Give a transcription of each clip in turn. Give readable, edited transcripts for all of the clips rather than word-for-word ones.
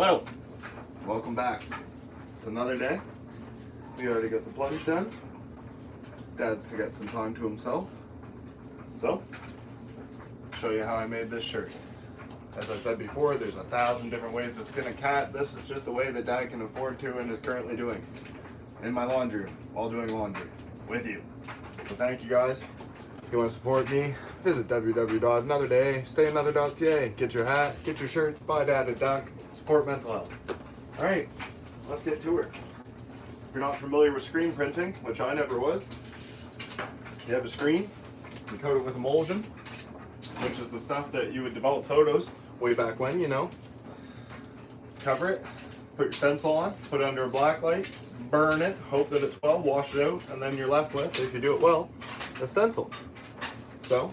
Hello, welcome back. It's another day. We already got the plunge done. Dad's got some time to himself. So, show you how I made this shirt. As I said before, there's 1,000 different ways to skin a cat. This is just the way that Dad can afford to and is currently doing. In my laundry room, while doing laundry with you. So thank you guys. If you want to support me, visit www.anotherdaystayanother.ca. Get your hat, get your shirts, buy Dad a duck, support mental health. All right, let's get to it. If you're not familiar with screen printing, which I never was, you have a screen, you coat it with emulsion, which is the stuff that you would develop photos way back when, you know. Cover it, put your stencil on, put it under a black light, burn it, hope that it's well, wash it out, and then you're left with, if you do it well, a stencil. So,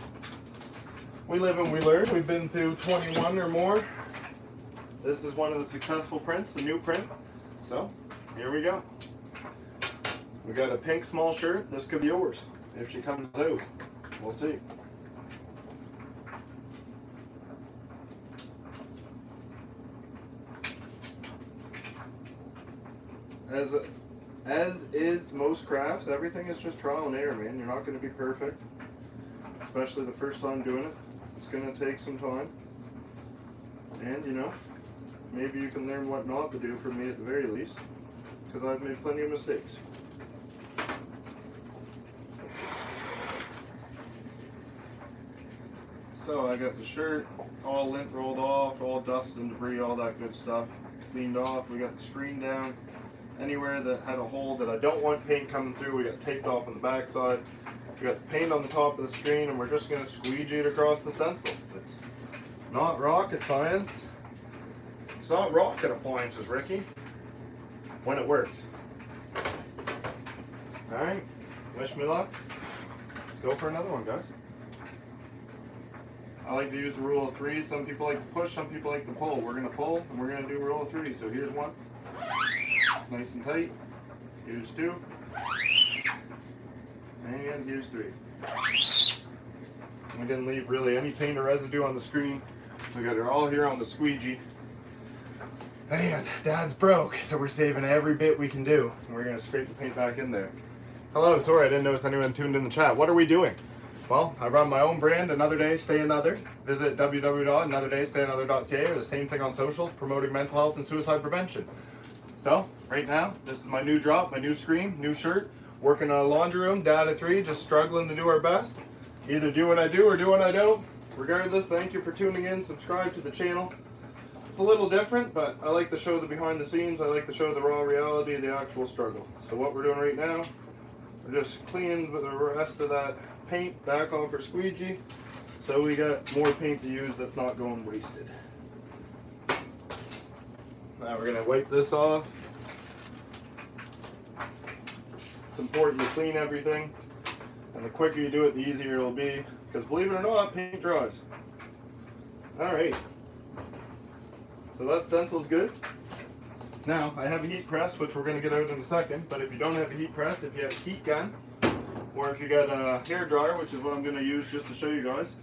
we live and we learn. We've been through 21 or more. This is one of the successful prints, the new print. So, here we go. We got a pink small shirt. This could be yours if she comes out. We'll see. As is most crafts, everything is just trial and error, man. You're not going to be perfect, especially the first time doing it. It's going to take some time, and you know, maybe you can learn what not to do from me at the very least, because I've made plenty of mistakes. So I got the shirt all lint rolled off, all dust and debris, all that good stuff cleaned off. We got the screen down. Anywhere that had a hole that I don't want paint coming through, we got taped off on the back side. We got the paint on the top of the screen, and we're just going to squeegee it across the stencil. It's not rocket science. It's not rocket appliances, Ricky, when it works. Alright, wish me luck. Let's go for another one, guys. I like to use the rule of three. Some people like to push, some people like to pull. We're going to pull, and we're going to do rule of three. So here's one. Nice and tight. Here's two. And here's three. We didn't leave really any paint or residue on the screen. We got it all here on the squeegee. And Dad's broke, so we're saving every bit we can do. And we're going to scrape the paint back in there. Hello, sorry I didn't notice anyone tuned in the chat. What are we doing? Well, I run my own brand, Another Day, Stay Another. Visit www.anotherdaystayanother.ca, or the same thing on socials, promoting mental health and suicide prevention. So, right now, this is my new drop, my new screen, new shirt. Working on a laundry room, Dad at 3, just struggling to do our best. Either do what I do or do what I don't. Regardless, thank you for tuning in. Subscribe to the channel. It's a little different, but I like to show the behind the scenes. I like to show the raw reality of the actual struggle. So what we're doing right now, we're just cleaning the rest of that paint back off our squeegee. So we got more paint to use that's not going wasted. Now we're going to wipe this off. It's important to clean everything, and the quicker you do it, the easier it'll be, because believe it or not, paint dries. Alright, so that stencil's good. Now, I have a heat press, which we're going to get out in a second, but if you don't have a heat press, if you have a heat gun, or if you got a hair dryer, which is what I'm going to use just to show you guys,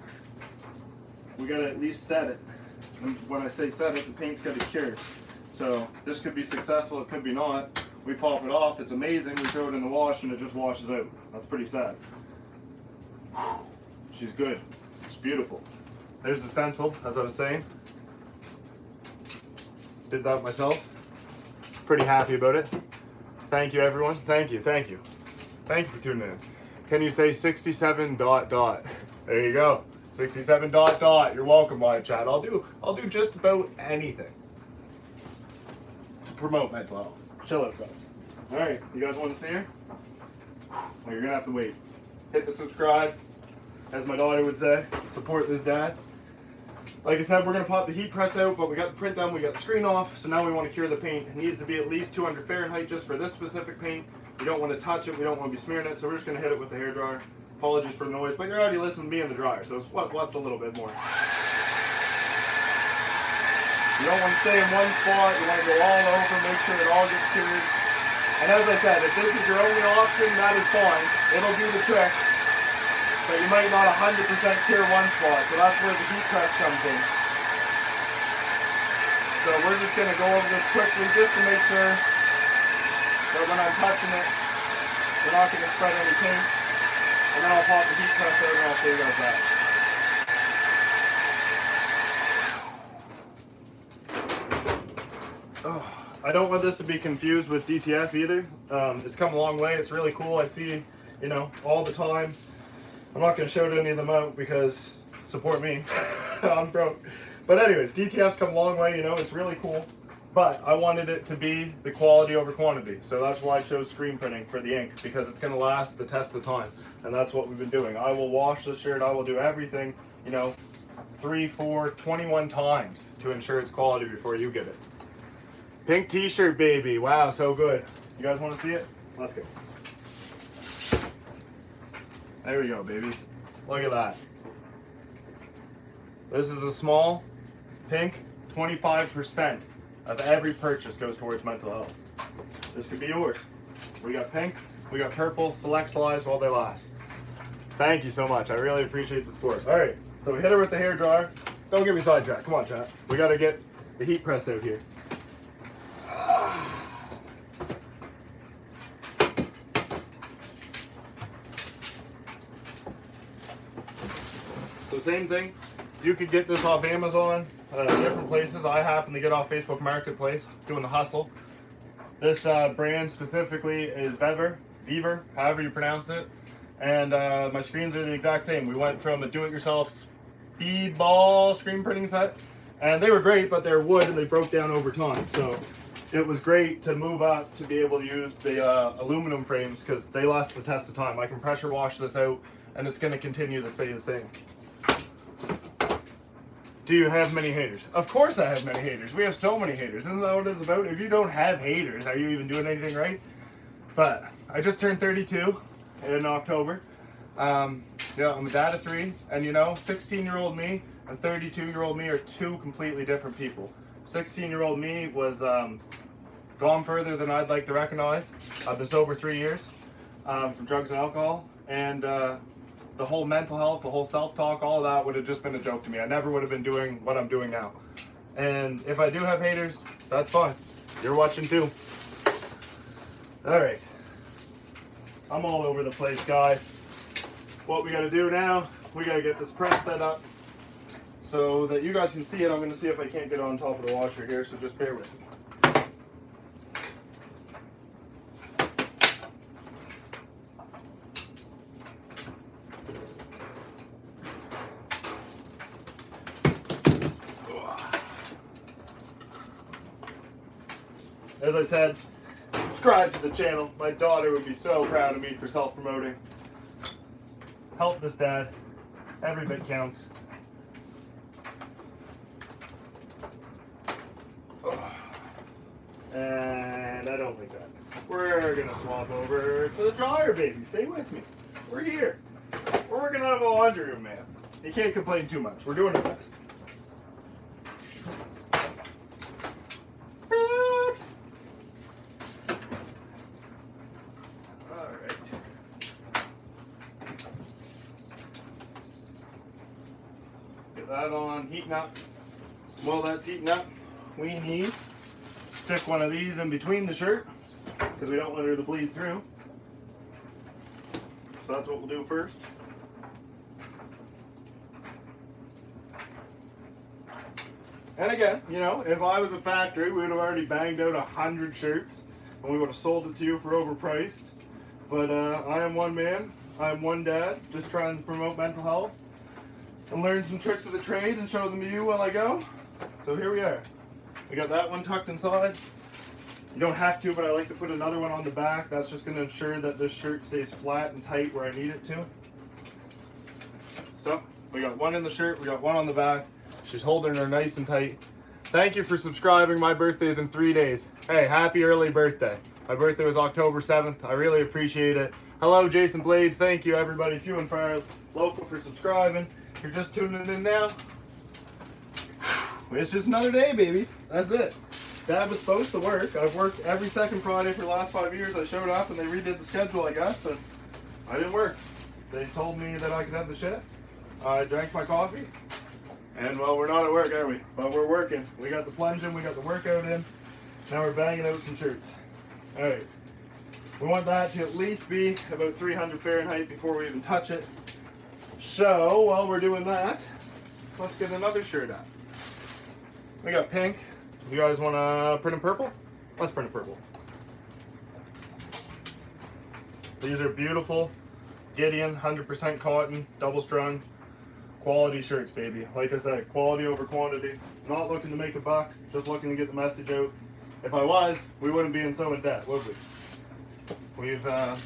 we got to at least set it. And when I say set it, the paint's got to cure. So this could be successful, it could be not. We pop it off, it's amazing, we throw it in the wash and it just washes out. That's pretty sad. She's good, it's beautiful. There's the stencil, as I was saying. Did that myself. Pretty happy about it. Thank you everyone, thank you, thank you. Thank you for tuning in. Can you say 67 ... There you go, 67 ... You're welcome, live chat. I'll do just about anything to promote mental health. Chill out, guys. Alright, you guys want to see her? Well, you're going to have to wait. Hit the subscribe, as my daughter would say. Support this dad. Like I said, we're going to pop the heat press out, but we got the print done, we got the screen off, so now we want to cure the paint. It needs to be at least 200 Fahrenheit just for this specific paint. We don't want to touch it, we don't want to be smearing it, so we're just going to hit it with the hairdryer. Apologies for the noise, but you're already listening to me in the dryer, so what's a little bit more? You don't want to stay in one spot, you want to go all over, make sure it all gets cured. And as I said, if this is your only option, that is fine. It'll do the trick. But you might not 100% cure one spot, so that's where the heat press comes in. So we're just going to go over this quickly just to make sure that when I'm touching it, we're not going to spread any paint. And then I'll pop the heat press out and I'll show you guys that. Oh, I don't want this to be confused with DTF either. It's come a long way. It's really cool. I see, you know, all the time. I'm not going to show any of them out because support me. I'm broke. But anyways, DTF's come a long way, you know, it's really cool. But I wanted it to be the quality over quantity. So that's why I chose screen printing for the ink, because it's going to last the test of time. And that's what we've been doing. I will wash the shirt. I will do everything, you know, 3, 4, 21 times to ensure it's quality before you get it. Pink t-shirt, baby. Wow, so good. You guys want to see it? Let's go. There we go, baby. Look at that. This is a small pink. 25% of every purchase goes towards mental health. This could be yours. We got pink, we got purple. Select size while they last. Thank you so much. I really appreciate the support. All right, so we hit her with the hair dryer. Don't get me sidetracked. Come on, chat. We got to get the heat press out here. So same thing. You could get this off Amazon, different places. I happen to get off Facebook Marketplace, doing the hustle. This brand specifically is Vever, however you pronounce it. And my screens are the exact same. We went from a do-it-yourself speedball screen printing set, and they were great, but they're wood and they broke down over time. So it was great to move up to be able to use the aluminum frames because they last the test of time. I can pressure wash this out, and it's going to continue to stay the same. Do you have many haters? Of course I have many haters. We have so many haters. Isn't that what it's about? If you don't have haters, are you even doing anything right? But I just turned 32 in October. Yeah, I'm a dad of 3. And you know, 16-year-old me and 32-year-old me are 2 completely different people. 16-year-old me was gone further than I'd like to recognize. I've been sober 3 years from drugs and alcohol. And the whole mental health, the whole self-talk, all of that would have just been a joke to me. I never would have been doing what I'm doing now. And if I do have haters, that's fine. You're watching too. All right. I'm all over the place, guys. What we got to do now, we got to get this press set up so that you guys can see it. I'm going to see if I can't get on top of the washer here, so just bear with me. As I said, subscribe to the channel. My daughter would be so proud of me for self-promoting. Help this dad. Every bit counts. And I don't like that. We're gonna swap over to the dryer, baby. Stay with me. We're here. We're working out of a laundry room, man. You can't complain too much. We're doing our best. That on, heating up. While that's heating up, we need to stick one of these in between the shirt because we don't want her to bleed through. So that's what we'll do first. And again, you know, if I was a factory, we would have already banged out 100 shirts and we would have sold it to you for overpriced. But I am one man, I am one dad, just trying to promote mental health and learn some tricks of the trade and show them to you while I go. So here we are. We got that one tucked inside. You don't have to, but I like to put another one on the back. That's just going to ensure that this shirt stays flat and tight where I need it to. So we got one in the shirt, we got one on the back. She's holding her nice and tight. Thank you for subscribing. My birthday is in 3 days. Hey, happy early birthday. My birthday was October 7th. I really appreciate it. Hello, Jason Blades. Thank you, everybody, few and far local, for subscribing. If you're just tuning in now, it's just another day, baby. That's it. Dad was supposed to work. I've worked every second Friday for the last 5 years. I showed up and they redid the schedule, I guess, and I didn't work. They told me that I could have the shift. I drank my coffee, And well, we're not at work, are we? But we're working. We got the plunge in, we got the workout in. Now we're banging out some shirts. All right. We want that to at least be about 300 Fahrenheit before we even touch it. So while we're doing that, let's get another shirt out. We got pink. You guys want to print in purple? Let's print in purple. These are beautiful Gideon, 100% cotton, double strung, quality shirts, baby. Like I said, quality over quantity. Not looking to make a buck, just looking to get the message out. If I was, we wouldn't be in so in debt, would we? We've, let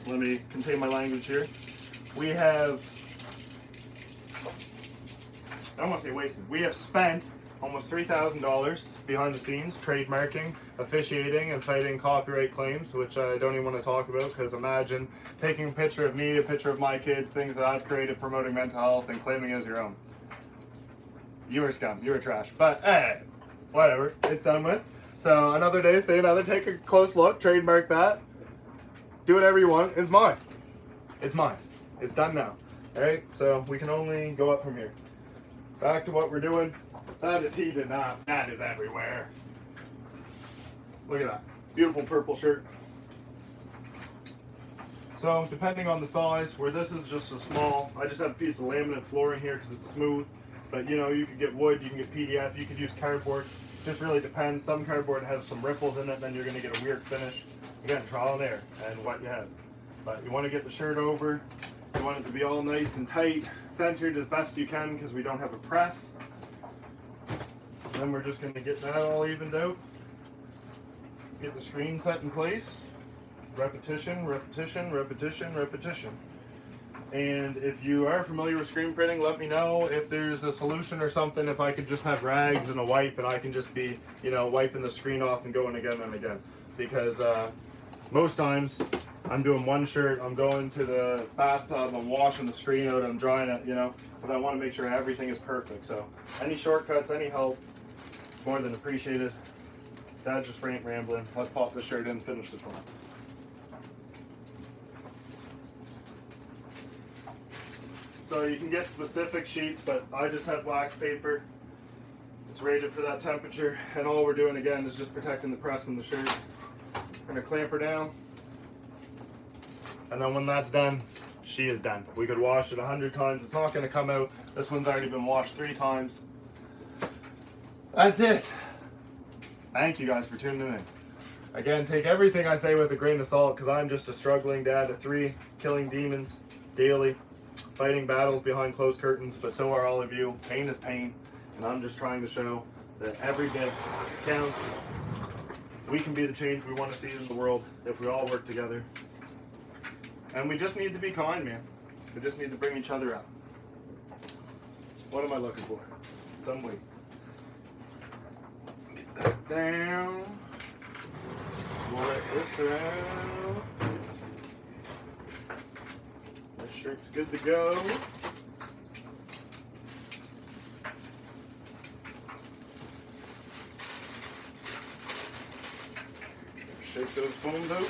me contain my language here. We have, I don't want to say wasted, we have spent almost $3,000 behind the scenes, trademarking, officiating, and fighting copyright claims, which I don't even want to talk about, because imagine taking a picture of me, a picture of my kids, things that I've created promoting mental health, and claiming it as your own. You were scum, you were trash, but hey, whatever, it's done with. So another day, say another, take a close look, trademark that, do whatever you want, it's mine. It's mine. It's done now. Alright, so we can only go up from here. Back to what we're doing. That is heated up. That is everywhere. Look at that. Beautiful purple shirt. So depending on the size, where this is just a small, I just have a piece of laminate flooring here because it's smooth. But you know, you could get wood, you can get PDF, you could use cardboard. Just really depends. Some cardboard has some ripples in it, then you're going to get a weird finish. Again, trial and error and what you have. But you want to get the shirt over. You want it to be all nice and tight, centered as best you can because we don't have a press. Then we're just going to get that all evened out. Get the screen set in place. Repetition, repetition, repetition, repetition. And if you are familiar with screen printing, let me know if there's a solution or something, if I could just have rags and a wipe and I can just be, you know, wiping the screen off and going again and again. Because most times I'm doing one shirt, I'm going to the bathtub, I'm washing the screen out, I'm drying it, you know, because I want to make sure everything is perfect. So any shortcuts, any help, more than appreciated. Dad just ain't rambling. Let's pop this shirt in and finish this one. So you can get specific sheets, but I just have wax paper. It's rated for that temperature, and all we're doing again is just protecting the press and the shirt. I'm gonna clamp her down, and then when that's done, she is done. We could wash it 100 times. It's not gonna come out. This one's already been washed 3 times. That's it. Thank you guys for tuning in. Again, take everything I say with a grain of salt, because I'm just a struggling dad of 3, killing demons daily, fighting battles behind closed curtains, but so are all of you. Pain is pain, and I'm just trying to show that every bit counts. We can be the change we want to see in the world if we all work together. And we just need to be kind, man. We just need to bring each other up. What am I looking for? Some weights. Get that down. We'll let this out. This shirt's good to go. Shake those foams out.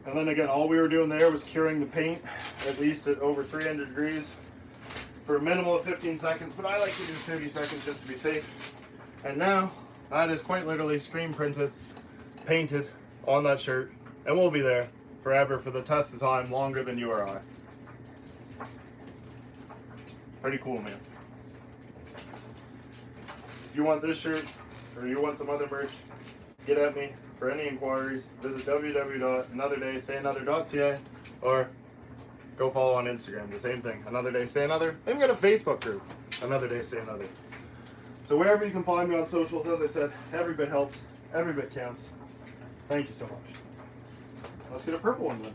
And then again, all we were doing there was curing the paint, at least at over 300 degrees, for a minimum of 15 seconds, but I like to do 30 seconds just to be safe. And now, that is quite literally screen printed, painted on that shirt, and we'll be there forever for the test of time, longer than you or I. Pretty cool, man. If you want this shirt, or you want some other merch, get at me. For any inquiries, visit www.anotherdaysayanother.ca or go follow on Instagram, the same thing, Another Day Say Another. I've got a Facebook group, Another Day Say Another. So wherever you can find me on socials, as I said, every bit helps, every bit counts. Thank you so much. Let's get a purple one then.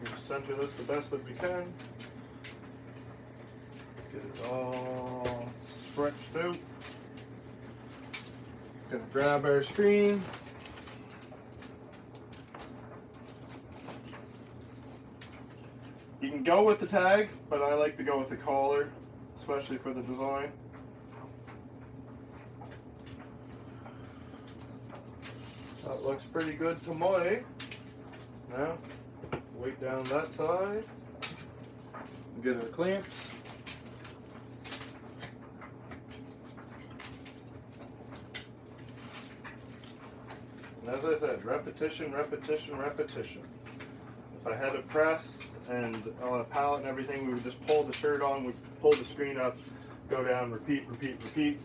We'll center this the best that we can. Get it all stretched out. Gonna grab our screen. You can go with the tag, but I like to go with the collar, especially for the design. That looks pretty good to me. Now, weight down that side. Get our clamps. And as I said, repetition, repetition, repetition. If I had a press and on a pallet and everything, we would just pull the shirt on, we'd pull the screen up, go down, repeat, repeat, repeat.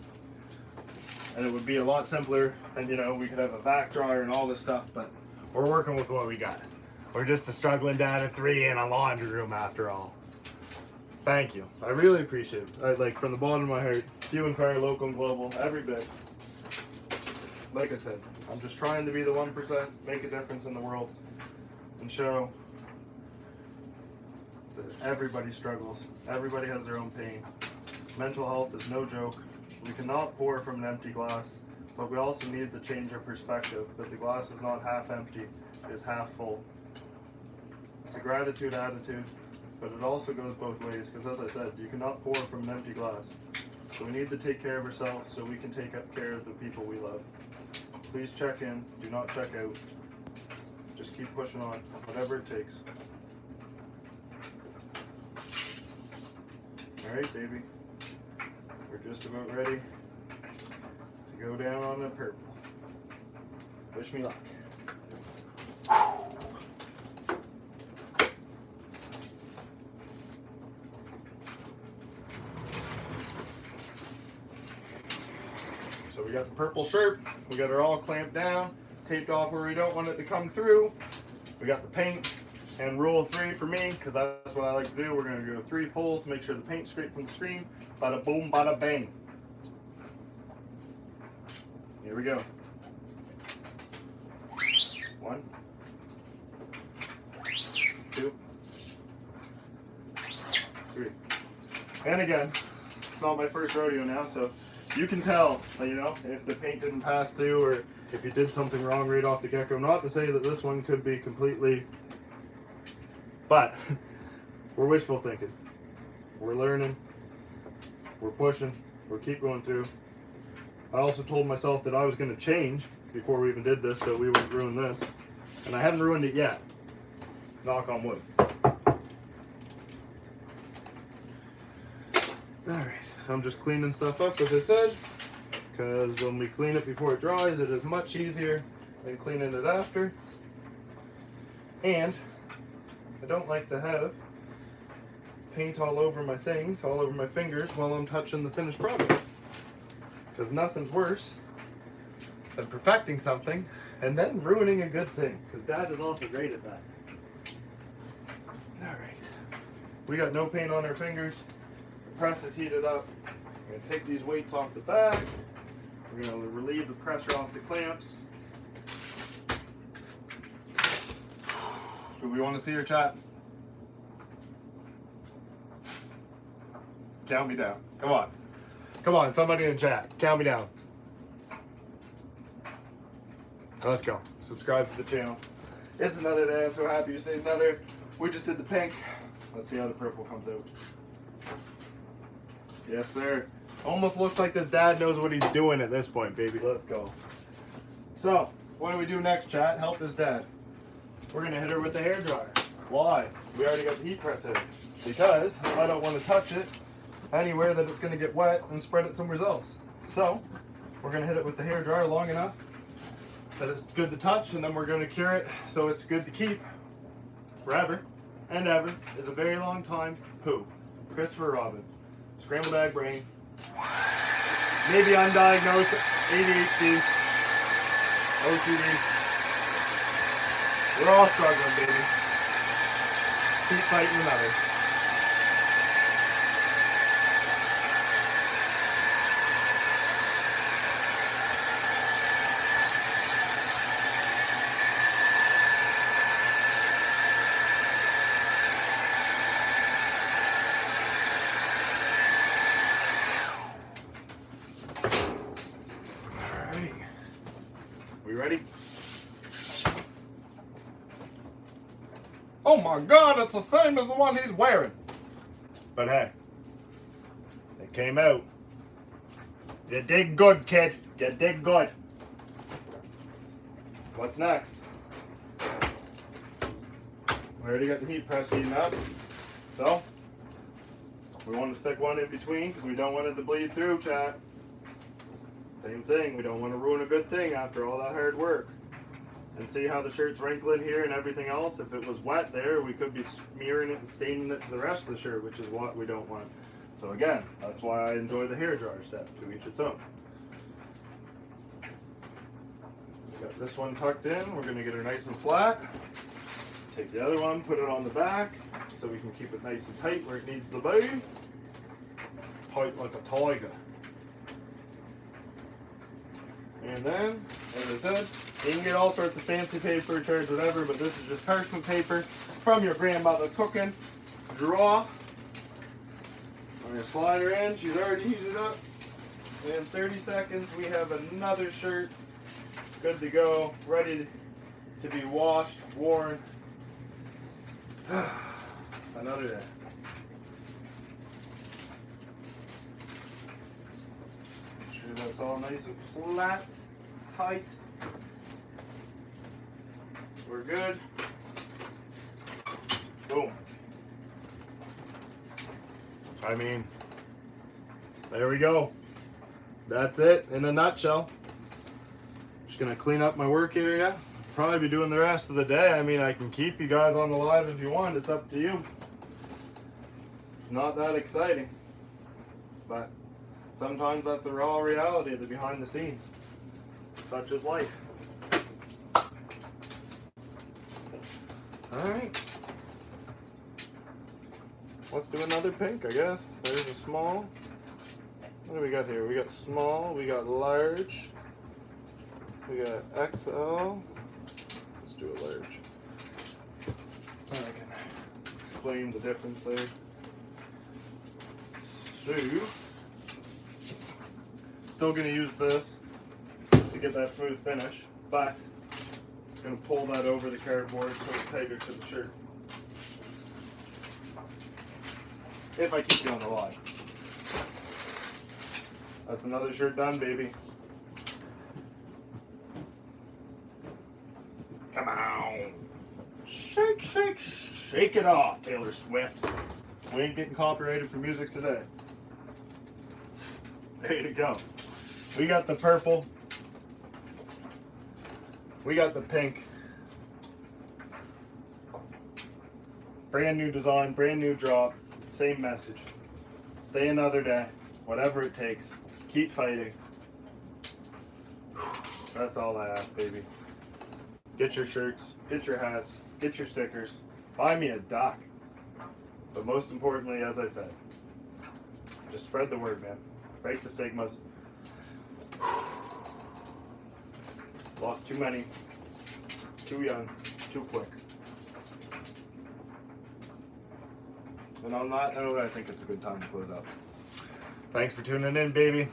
And it would be a lot simpler, and you know, we could have a vac dryer and all this stuff, but we're working with what we got. We're just a struggling dad of 3 in a laundry room after all. Thank you. I really appreciate it. Like from the bottom of my heart, few and far, local and global, every bit. Like I said, I'm just trying to be the 1%, make a difference in the world, and show that everybody struggles. Everybody has their own pain. Mental health is no joke. We cannot pour from an empty glass, but we also need to change our perspective that the glass is not half empty, it is half full. It's a gratitude attitude, but it also goes both ways, because as I said, you cannot pour from an empty glass. So we need to take care of ourselves so we can take care of the people we love. Please check in, do not check out. Just keep pushing on, whatever it takes. Alright, baby. We're just about ready to go down on the purple. Wish me luck. So we got the purple shirt, we got her all clamped down, taped off where we don't want it to come through. We got the paint, and rule 3 for me, because that's what I like to do. We're going to go 3 pulls, make sure the paint's straight from the screen. Bada boom, bada bang. Here we go. 1, 2, 3. And again, it's not my first rodeo now, so you can tell, you know, if the paint didn't pass through or if you did something wrong right off the get-go. Not to say that this one could be completely, but we're wishful thinking. We're learning, we're pushing, we're keep going through. I also told myself that I was going to change before we even did this so we wouldn't ruin this. And I haven't ruined it yet. Knock on wood. Alright, I'm just cleaning stuff up, as I said, because when we clean it before it dries, it is much easier than cleaning it after. And I don't like to have paint all over my things, all over my fingers while I'm touching the finished product. Because nothing's worse than perfecting something and then ruining a good thing. Because Dad is also great at that. Alright. We got no paint on our fingers. The press is heated up. I'm going to take these weights off the back. We're going to relieve the pressure off the clamps. Do we want to see your chat? Count me down. Come on. Come on, somebody in chat. Count me down. Let's go. Subscribe to the channel. It's another day. I'm so happy to say another. We just did the pink. Let's see how the purple comes out. Yes, sir. Almost looks like this dad knows what he's doing at this point, baby. Let's go. So, what do we do next, chat? Help this dad. We're going to hit her with the hairdryer. Why? We already got the heat press in. Because I don't want to touch it anywhere that it's going to get wet and spread it somewhere else. So, we're going to hit it with the hairdryer long enough that it's good to touch, and then we're going to cure it so it's good to keep forever and ever. Is a very long time. Who? Christopher Robin. Scrambled egg brain. Maybe undiagnosed ADHD. OCD. We're all struggling, baby. Keep fighting another. Alright. We ready? Oh my God, it's the same as the one he's wearing. But hey, it came out. You did good, kid. You did good. What's next? We already got the heat press heating up. So, we want to stick one in between because we don't want it to bleed through, chat. Same thing, we don't want to ruin a good thing after all that hard work. And see how the shirt's wrinkling here and everything else? If it was wet there, we could be smearing it and staining it to the rest of the shirt, which is what we don't want. So again, that's why I enjoy the hair dryer step, to each its own. We got this one tucked in, we're going to get her nice and flat. Take the other one, put it on the back, so we can keep it nice and tight where it needs to be. Tight like a tiger. And then, as I said, you can get all sorts of fancy paper, charge whatever, but this is just parchment paper from your grandmother cooking drawer. I'm going to slide her in. She's already heated up. In 30 seconds, we have another shirt good to go, ready to be washed, worn. Another day. Make sure that's all nice and flat, tight. We're good. Boom. I mean, there we go. That's it in a nutshell. Just gonna clean up my work area. Probably be doing the rest of the day. I mean, I can keep you guys on the live if you want. It's up to you. It's not that exciting, but sometimes that's the raw reality of the behind the scenes. Such is life. Alright. Let's do another pink, I guess. There's a small. What do we got here? We got small, we got large, we got XL. Let's do a large. I can explain the difference there. So, still going to use this to get that smooth finish, but I'm going to pull that over the cardboard so it's tighter to the shirt. If I keep you on the line. That's another shirt done, baby. Come on. Shake, shake, shake it off, Taylor Swift. We ain't getting copyrighted for music today. There you go. We got the purple. We got the pink. Brand new design, brand new drop. Same message. Stay another day. Whatever it takes. Keep fighting. That's all I ask, baby. Get your shirts, get your hats, get your stickers. Buy me a dock. But most importantly, as I said, just spread the word, man. Break the stigmas. Lost too many. Too young. Too quick. And on that note, I think it's a good time to close up. Thanks for tuning in, baby.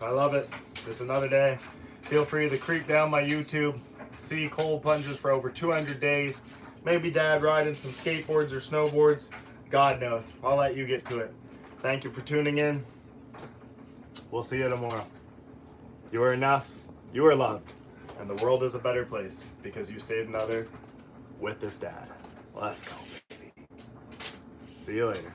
I love it. Just another day. Feel free to creep down my YouTube, see cold plunges for over 200 days. Maybe dad riding some skateboards or snowboards. God knows. I'll let you get to it. Thank you for tuning in. We'll see you tomorrow. You are enough. You are loved. And the world is a better place because you stayed another with this dad. Let's go, baby. See you later.